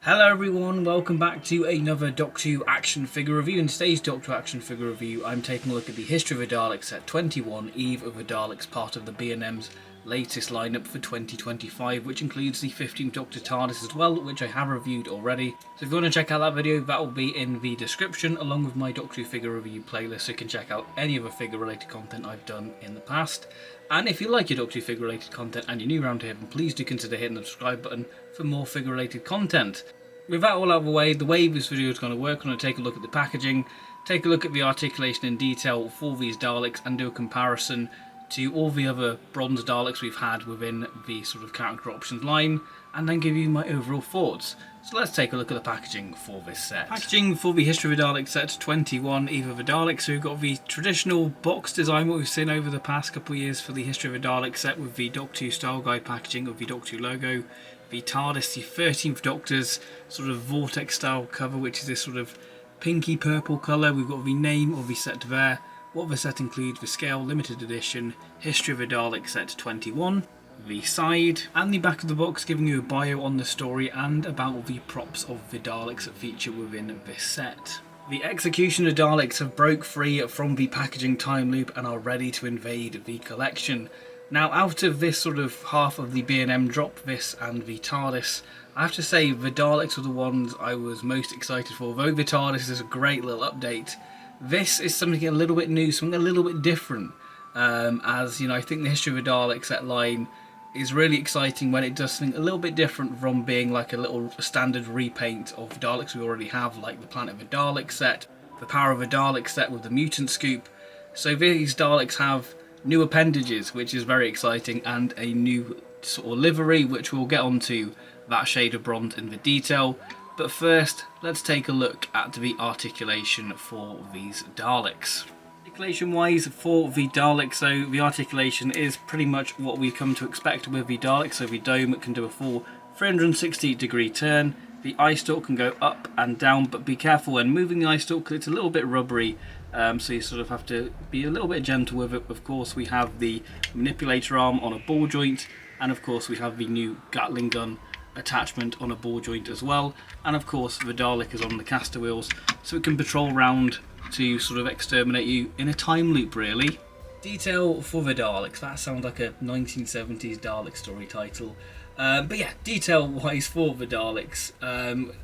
Hello everyone, welcome back to another Doctor Who action figure review. In today's Doctor Who action figure review, I'm taking a look at the History of the Daleks Set 21, Eve of the Daleks, part of the B&M's latest lineup for 2025, which includes the 15th Doctor TARDIS as well, which I have reviewed already. So if you want to check out that video, that will be in the description, along with my Doctor Who figure review playlist, so you can check out any other figure related content I've done in the past. And if you like your Doctor Who figure related content and you're new around here, then please do consider hitting the subscribe button for more figure related content. With that all out of the way this video is going to work, I'm going to take a look at the packaging, take a look at the articulation in detail for these Daleks, and do a comparison to all the other bronze Daleks we've had within the sort of character options line, and then give you my overall thoughts. So let's take a look at the packaging for this set. Packaging for the History of the Daleks Set 21, Eve of the Daleks. So we've got the traditional box design, what we've seen over the past couple of years for the History of the Daleks Set, with the Doctor Who style guide packaging of the Doctor Who logo. The TARDIS, the 13th Doctor's sort of vortex style cover, which is this sort of pinky purple colour. We've got the name of the set there, what the set includes, the scale, limited edition, History of the Daleks Set 21, the side, and the back of the box giving you a bio on the story and about the props of the Daleks that feature within this set. The execution of Daleks have broke free from the packaging time loop and are ready to invade the collection. Now, out of this sort of half of the B&M drop, this and the TARDIS, I have to say the Daleks were the ones I was most excited for. Though the TARDIS is a great little update, this is something a little bit new, something a little bit different. As you know, I think the History of the Daleks set line is really exciting when it does something a little bit different from being like a little standard repaint of the Daleks we already have, like the Planet of the Daleks set, the Power of the Daleks set with the mutant scoop. So these Daleks have new appendages, which is very exciting, and a new sort of livery, which we'll get onto that shade of bronze in the detail. But first, let's take a look at the articulation for these Daleks. Articulation wise for the Daleks, so the articulation is pretty much what we've come to expect with the Daleks. So the dome can do a full 360-degree turn. The eye stalk can go up and down, but be careful when moving the eye stalk because it's a little bit rubbery. So you sort of have to be a little bit gentle with it. Of course, we have the manipulator arm on a ball joint, and of course we have the new Gatling gun attachment on a ball joint as well. And of course the Dalek is on the caster wheels, so it can patrol round to sort of exterminate you in a time loop, really. Detail for the Daleks, that sounds like a 1970s Dalek story title. But yeah, detail wise for the Daleks,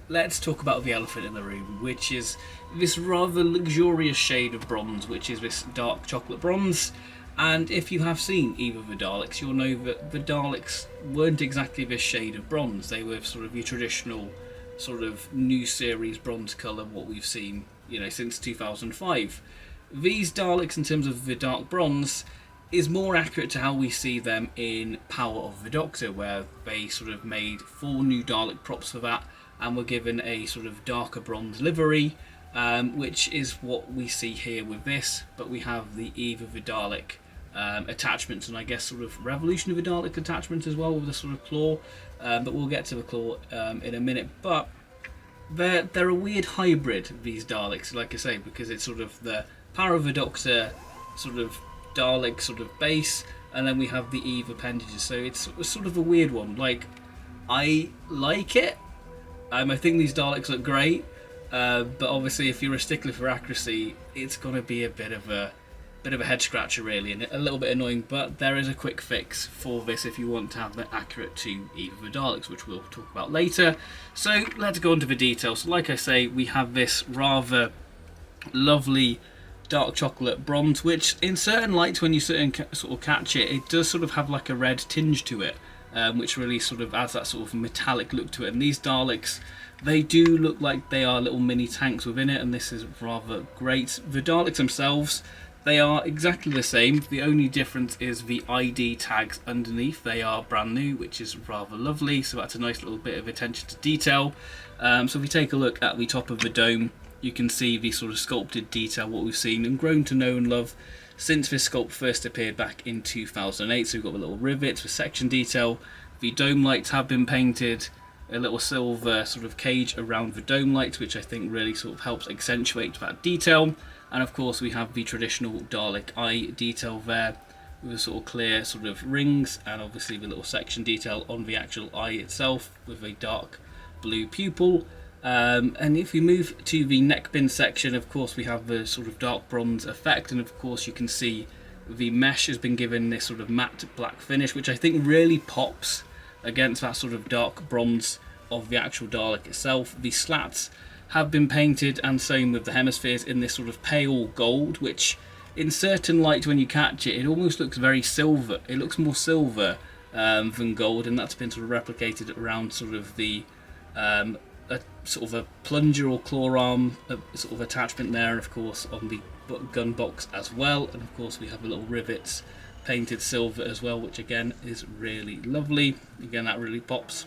let's talk about the elephant in the room, which is this rather luxurious shade of bronze, which is this dark chocolate bronze. And if you have seen Eve of the Daleks, you'll know that the Daleks weren't exactly this shade of bronze. They were sort of your traditional sort of new series bronze colour, what we've seen, you know, since 2005. These Daleks, in terms of the dark bronze, is more accurate to how we see them in Power of the Doctor, where they sort of made 4 new Dalek props for that and were given a sort of darker bronze livery, which is what we see here with this. But we have the Eve of the Dalek attachments, and I guess sort of Revolution of the Dalek attachments as well, with the sort of claw, but we'll get to the claw in a minute. But they're a weird hybrid, these Daleks, like I say, because it's sort of the Power of the Doctor sort of Dalek sort of base, and then we have the Eve appendages, so it's sort of a weird one. Like, I like it. I think these Daleks look great, but obviously if you're a stickler for accuracy, it's going to be a bit of a head scratcher, really, and a little bit annoying. But there is a quick fix for this if you want to have the accurate to Eve of the Daleks, which we'll talk about later. So let's go into the details. So like I say, we have this rather lovely dark chocolate bronze, which in certain lights, when you sort of catch it, it does sort of have like a red tinge to it, which really sort of adds that sort of metallic look to it. And these Daleks, they do look like they are little mini tanks within it, and this is rather great. The Daleks themselves, they are exactly the same. The only difference is the ID tags underneath. They are brand new, which is rather lovely, so that's a nice little bit of attention to detail. So if we take a look at the top of the dome, you can see the sort of sculpted detail, what we've seen and grown to know and love since this sculpt first appeared back in 2008. So we've got the little rivets for section detail. The dome lights have been painted, a little silver sort of cage around the dome lights, which I think really sort of helps accentuate that detail. And of course we have the traditional Dalek eye detail there, with a sort of clear sort of rings, and obviously the little section detail on the actual eye itself with a dark blue pupil. And if we move to the neckbin section, of course we have the sort of dark bronze effect, and of course you can see the mesh has been given this sort of matte black finish, which I think really pops against that sort of dark bronze of the actual Dalek itself. The slats have been painted, and same with the hemispheres, in this sort of pale gold, which in certain light when you catch it, it almost looks very silver. It looks more silver than gold, and that's been sort of replicated around sort of the sort of a plunger or claw arm sort of attachment there, and of course on the gun box as well. And of course we have the little rivets painted silver as well, which again is really lovely. Again, that really pops.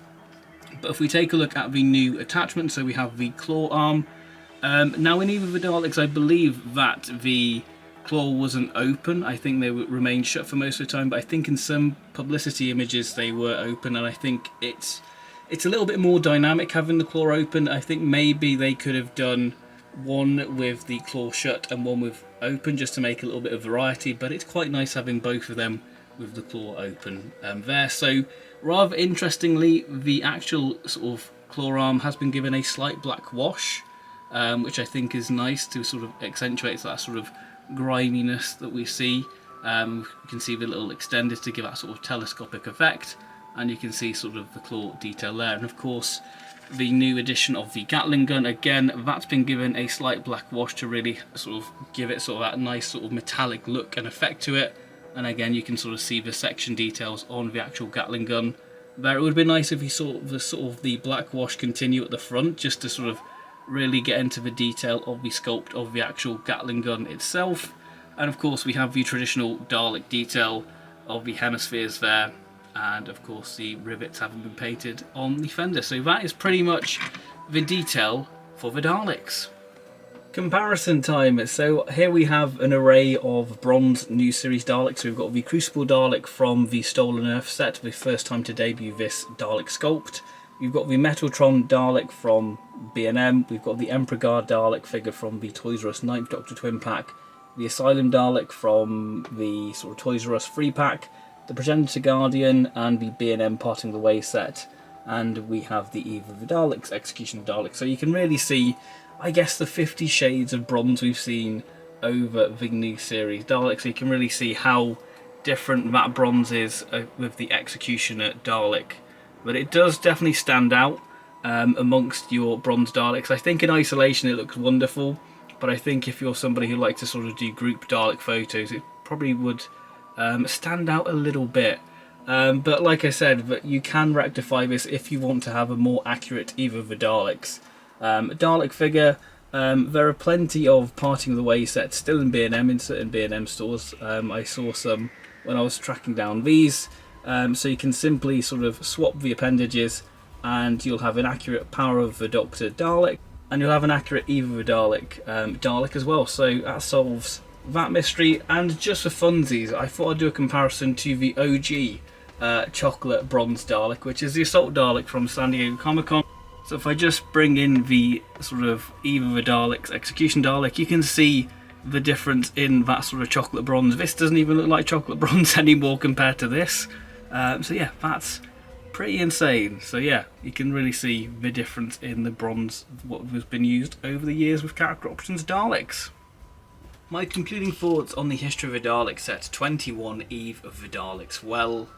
But if we take a look at the new attachment, so we have the claw arm. Now in either of the Daleks, I believe that the claw wasn't open. I think they remained shut for most of the time, but I think in some publicity images they were open, and I think it's a little bit more dynamic having the claw open. I think maybe they could have done one with the claw shut and one with open, just to make a little bit of variety, but it's quite nice having both of them with the claw open there. So rather interestingly, the actual sort of claw arm has been given a slight black wash, which I think is nice to sort of accentuate that sort of griminess that we see. You can see the little extenders to give that sort of telescopic effect, and you can see sort of the claw detail there. And of course the new addition of the Gatling gun, again that's been given a slight black wash to really sort of give it sort of that nice sort of metallic look and effect to it. And again you can sort of see the section details on the actual Gatling gun there. It would be nice if you saw the black wash continue at the front, just to sort of really get into the detail of the sculpt of the actual Gatling gun itself. And of course we have the traditional Dalek detail of the hemispheres there, and of course the rivets haven't been painted on the fender. So that is pretty much the detail for the Daleks. Comparison time. So here we have an array of bronze new series Daleks. So we've got the Crucible Dalek from the Stolen Earth set, the first time to debut this Dalek sculpt. We've got the Metaltron Dalek from B&M. We've got the Emperor Guard Dalek figure from the Toys R Us 9th Doctor Twin Pack. The Asylum Dalek from the sort of Toys R Us 3 pack. The Progenitor Guardian, and the B&M Parting the Way set. And we have the Eve of the Daleks, Execution of Daleks. So you can really see, I guess, the 50 shades of bronze we've seen over the new series Daleks. So you can really see how different that bronze is with the Executioner Dalek. But it does definitely stand out amongst your bronze Daleks. I think in isolation it looks wonderful, but I think if you're somebody who likes to sort of do group Dalek photos, it probably would stand out a little bit. But like I said, but you can rectify this if you want to have a more accurate Eve of the Daleks. Dalek figure, there are plenty of Parting of the Way sets still in B&M, in certain B&M stores. I saw some when I was tracking down these. So you can simply sort of swap the appendages and you'll have an accurate Power of the Doctor Dalek, and you'll have an accurate Eve of the Dalek Dalek as well. So that solves that mystery. And just for funsies, I thought I'd do a comparison to the OG chocolate bronze Dalek, which is the Assault Dalek from San Diego Comic-Con. So if I just bring in the sort of Eve of the Daleks Execution Dalek, you can see the difference in that sort of chocolate bronze. This doesn't even look like chocolate bronze anymore compared to this. So yeah, that's pretty insane. So yeah, you can really see the difference in the bronze, what has been used over the years with character options Daleks. My concluding thoughts on the History of the Daleks set 21, Eve of the Daleks. Well,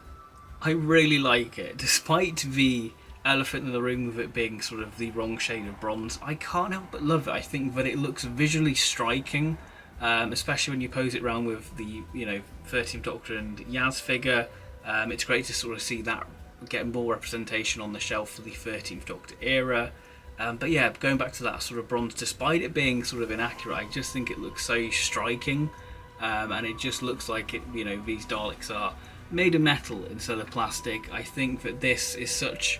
I really like it. Despite the elephant in the room with it being sort of the wrong shade of bronze, I can't help but love it. I think that it looks visually striking, especially when you pose it around with the 13th Doctor and Yaz figure. It's great to sort of see that get more representation on the shelf for the 13th Doctor era. But yeah, going back to that sort of bronze, despite it being sort of inaccurate, I just think it looks so striking, and it just looks like it. These Daleks are made of metal instead of plastic. I think that this is such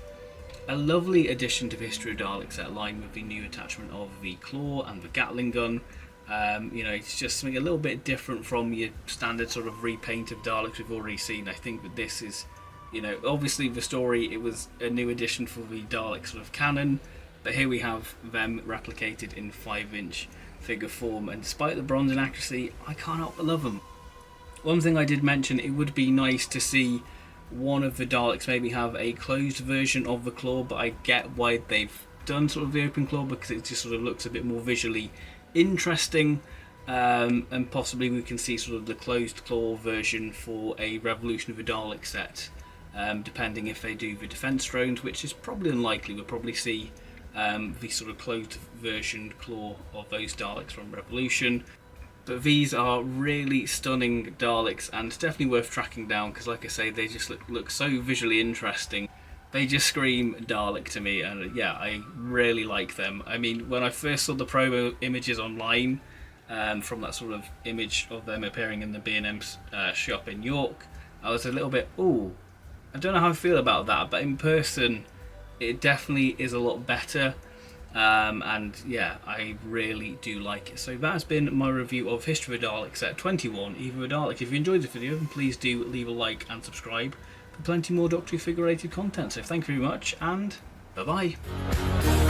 a lovely addition to the History of Daleks set line with the new attachment of the claw and the Gatling gun. It's just something a little bit different from your standard sort of repaint of Daleks we've already seen. I think that this is, obviously the story, it was a new addition for the Dalek sort of canon, but here we have them replicated in 5-inch figure form, and despite the bronze inaccuracy, I can't help but love them. One thing I did mention, it would be nice to see one of the Daleks maybe have a closed version of the claw, but I get why they've done sort of the open claw, because it just sort of looks a bit more visually interesting. And possibly we can see sort of the closed claw version for a Revolution of the Daleks set, depending if they do the defense drones, which is probably unlikely. We'll probably see the sort of closed version claw of those Daleks from Revolution. But these are really stunning Daleks, and definitely worth tracking down, because like I say, they just look so visually interesting. They just scream Dalek to me, and yeah, I really like them. I mean, when I first saw the promo images online, from that sort of image of them appearing in the B&M shop in York, I was a little bit, ooh, I don't know how I feel about that, but in person it definitely is a lot better, and yeah, I really do like it. So that's been my review of History of the Daleks Set 21, Eve of the Daleks. If you enjoyed the video, then please do leave a like and subscribe for plenty more Doctor Who figure-related content. So thank you very much, and bye bye.